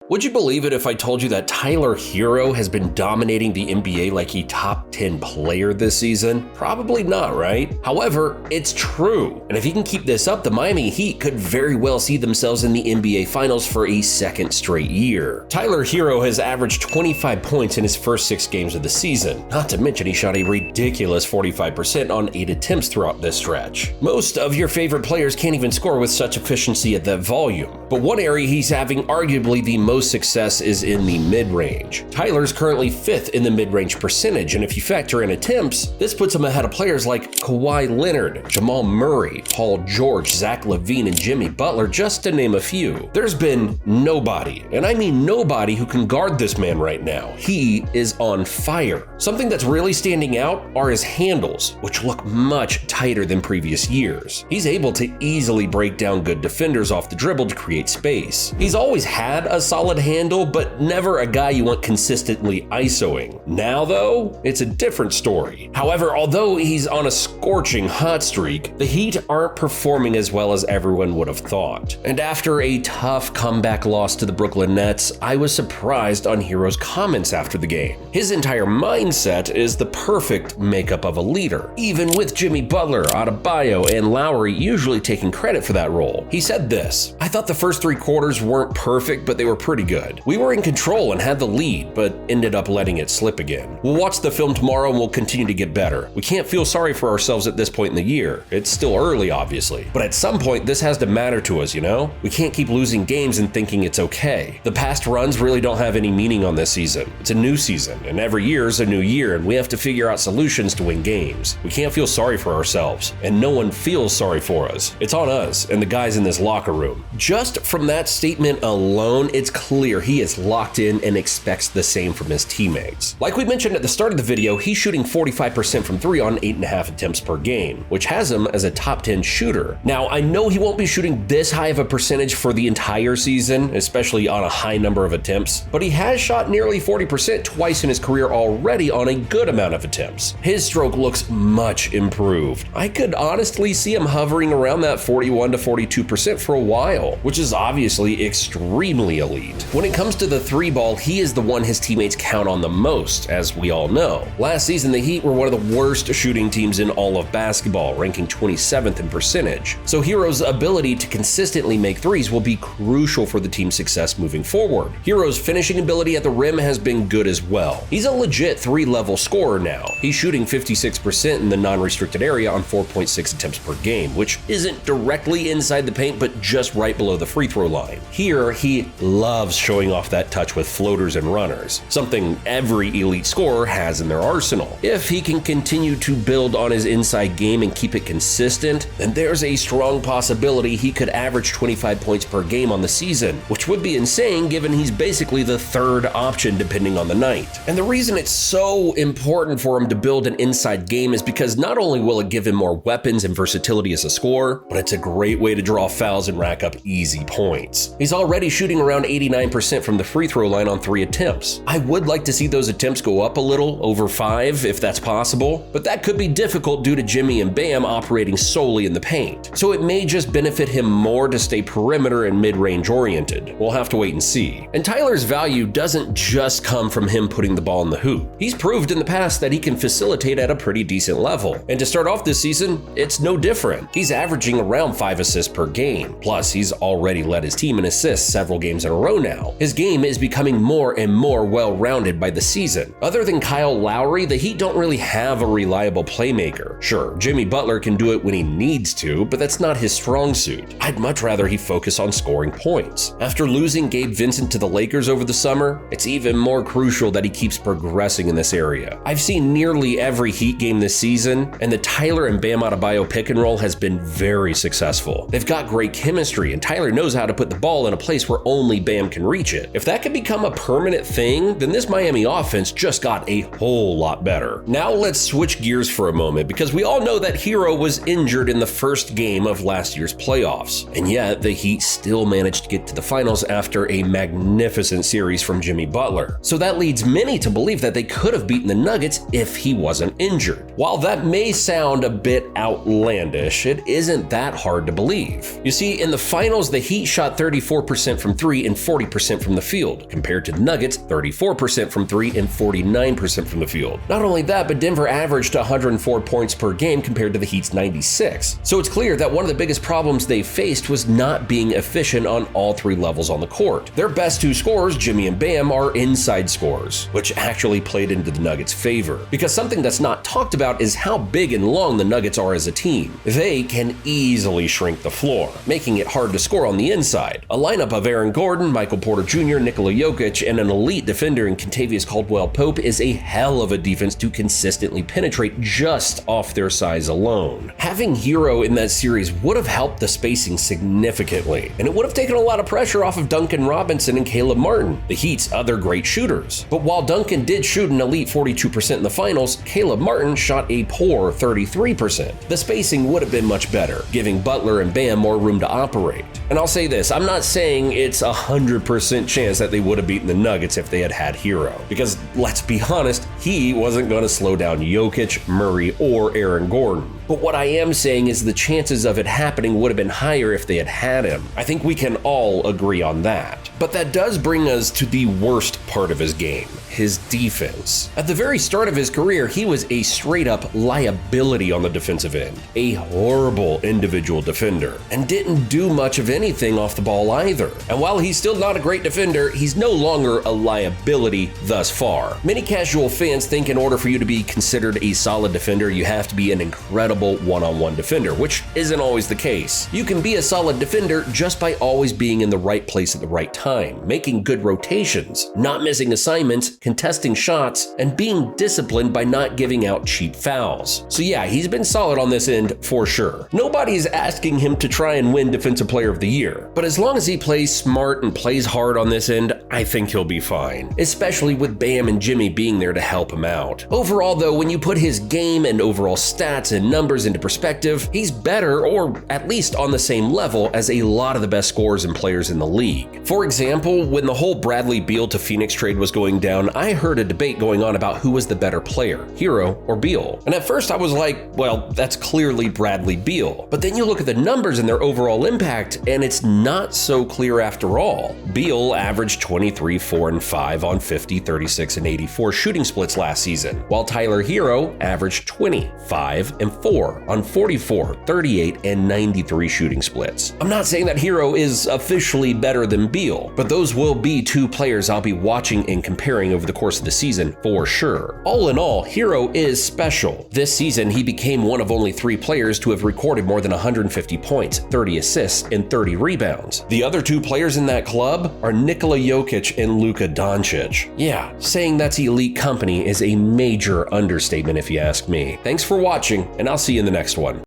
Would you believe it if I told you that Tyler Herro has been dominating the NBA like a top 10 player this season? Probably not, right? However, it's true. And if he can keep this up, the Miami Heat could very well see themselves in the NBA Finals for a second straight year. Tyler Herro has averaged 25 points in his first 6 games of the season. Not to mention he shot a ridiculous 45% on 8 attempts throughout this stretch. Most of your favorite players can't even score with such efficiency at that volume. But one area he's having arguably the most success is in the mid-range. Tyler's currently 5th in the mid-range percentage, and if you factor in attempts, this puts him ahead of players like Kawhi Leonard, Jamal Murray, Paul George, Zach LaVine, and Jimmy Butler, just to name a few. There's been nobody, and I mean nobody, who can guard this man right now. He is on fire. Something that's really standing out are his handles, which look much tighter than previous years. He's able to easily break down good defenders off the dribble to create space. He's always had a solid handle, but never a guy you want consistently ISOing. Now though, it's a different story. However, although he's on a scorching hot streak, the Heat aren't performing as well as everyone would have thought. And after a tough comeback loss to the Brooklyn Nets, I was surprised on Herro's comments after the game. His entire mindset is the perfect makeup of a leader, even with Jimmy Butler, Adebayo, and Lowry usually taking credit for that role. He said this: "I thought the first 3 quarters weren't perfect, but they were pretty good. We were in control and had the lead, but ended up letting it slip again. We'll watch the film tomorrow and we'll continue to get better. We can't feel sorry for ourselves at this point in the year. It's still early, obviously. But at some point, this has to matter to us, you know? We can't keep losing games and thinking it's okay. The past runs really don't have any meaning on this season. It's a new season, and every year is a new year, and we have to figure out solutions to win games. We can't feel sorry for ourselves, and no one feels sorry for us. It's on us and the guys in this locker room." Just from that statement alone, it's clear he is locked in and expects the same from his teammates. Like we mentioned at the start of the video, he's shooting 45% from 3 on 8.5 attempts per game, which has him as a top 10 shooter. Now, I know he won't be shooting this high of a percentage for the entire season, especially on a high number of attempts, but he has shot nearly 40% twice in his career already on a good amount of attempts. His stroke looks much improved. I could honestly see him hovering around that 41 to 42% for a while, which is obviously extremely elite. When it comes to the 3 ball, he is the one his teammates count on the most, as we all know. Last season, the Heat were one of the worst shooting teams in all of basketball, ranking 27th in percentage. So Herro's ability to consistently make threes will be crucial for the team's success moving forward. Herro's finishing ability at the rim has been good as well. He's a legit 3-level scorer now. He's shooting 56% in the non-restricted area on 4.6 attempts per game, which isn't directly inside the paint, but just right below the free throw line. Here, he loves showing off that touch with floaters and runners, something every elite scorer has in their arsenal. If he can continue to build on his inside game and keep it consistent, then there's a strong possibility he could average 25 points per game on the season, which would be insane given he's basically the 3rd option depending on the night. And the reason it's so important for him to build an inside game is because not only will it give him more weapons and versatility as a scorer, but it's a great way to draw fouls and rack up easy points. He's already shooting around 89% from the free throw line on 3 attempts. I would like to see those attempts go up a little, over 5 if that's possible, but that could be difficult due to Jimmy and Bam operating solely in the paint. So it may just benefit him more to stay perimeter and mid-range oriented. We'll have to wait and see. And Tyler's value doesn't just come from him putting the ball in the hoop. He's proved in the past that he can facilitate at a pretty decent level. And to start off this season, it's no different. He's averaging around 5 assists per game. Plus, he's already led his team in assists several games in a row now. His game is becoming more and more well-rounded by the season. Other than Kyle Lowry, the Heat don't really have a reliable playmaker. Sure, Jimmy Butler can do it when he needs to, but that's not his strong suit. I'd much rather he focus on scoring points. After losing Gabe Vincent to the Lakers over the summer, it's even more crucial that he keeps progressing in this area. I've seen nearly every Heat game this season, and the Tyler and Bam Adebayo pick and roll has been very successful. They've got great chemistry, and Tyler knows how to put the ball in a place where only Bam can reach it. If that could become a permanent thing, then this Miami offense just got a whole lot better. Now let's switch gears for a moment, because we all know that Herro was injured in the first game of last year's playoffs, and yet the Heat still managed to get to the finals after a magnificent series from Jimmy Butler. So that leads many to believe that they could have beaten the Nuggets if he wasn't injured. While that may sound a bit outlandish, it isn't that hard to believe. You see, in the finals, the Heat shot 34% from 3 and 40% from the field, compared to the Nuggets 34% from 3 and 49% from the field. Not only that, but Denver averaged 104 points per game compared to the Heat's 96. So it's clear that one of the biggest problems they faced was not being efficient on all three levels on the court. Their best two scorers, Jimmy and Bam, are inside scorers, which actually played into the Nuggets' favor. Because something that's not talked about is how big and long the Nuggets are as a team. They can easily shrink the floor, making it hard to score on the inside. A lineup of Aaron Gordon, Michael Porter Jr., Nikola Jokic, and an elite defender in Kentavious Caldwell-Pope is a hell of a defense to consistently penetrate just off their size alone. Having Herro in that series would have helped the spacing significantly, and it would have taken a lot of pressure off of Duncan Robinson and Caleb Martin, the Heat's other great shooters. But while Duncan did shoot an elite 42% in the finals, Caleb Martin shot a poor 33%. The spacing would have been much better, giving Butler and Bam more room to operate. And I'll say this, I'm not saying it's 100% chance that they would have beaten the Nuggets if they had Herro, because let's be honest, he wasn't going to slow down Jokic, Murray, or Aaron Gordon. But what I am saying is the chances of it happening would have been higher if they had him. I think we can all agree on that. But that does bring us to the worst part of his game, his defense. At the very start of his career, he was a straight-up liability on the defensive end, a horrible individual defender, and didn't do much of anything off the ball either. And while he's still not a great defender, he's no longer a liability thus far. Many casual fans think in order for you to be considered a solid defender, you have to be an incredible one-on-one defender, which isn't always the case. You can be a solid defender just by always being in the right place at the right time, making good rotations, not missing assignments, contesting shots, and being disciplined by not giving out cheap fouls. So yeah, he's been solid on this end for sure. Nobody's asking him to try and win Defensive Player of the Year, but as long as he plays smart and plays hard on this end, I think he'll be fine, especially with Bam and Jimmy being there to help him out. Overall though, when you put his game and overall stats and numbers into perspective, he's better, or at least on the same level as a lot of the best scorers and players in the league. For example, when the whole Bradley Beal to Phoenix trade was going down, I heard a debate going on about who was the better player, Herro or Beal. And at first I was like, well, that's clearly Bradley Beal. But then you look at the numbers and their overall impact, and it's not so clear after all. Beal averaged 23, 4, and 5 on 50, 36, and 84 shooting splits last season, while Tyler Herro averaged 20, 5, and 4 on 44, 38, and 93 shooting splits. I'm not saying that Herro is officially better than Beal, but those will be two players I'll be watching and comparing over the course of the season for sure. All in all, Herro is special. This season, he became one of only 3 players to have recorded more than 150 points, 30 assists, and 30 rebounds. The other 2 players in that club are Nikola Jokic and Luka Doncic. Yeah, saying that's elite company is a major understatement if you ask me. Thanks for watching, and I'll see you in the next one.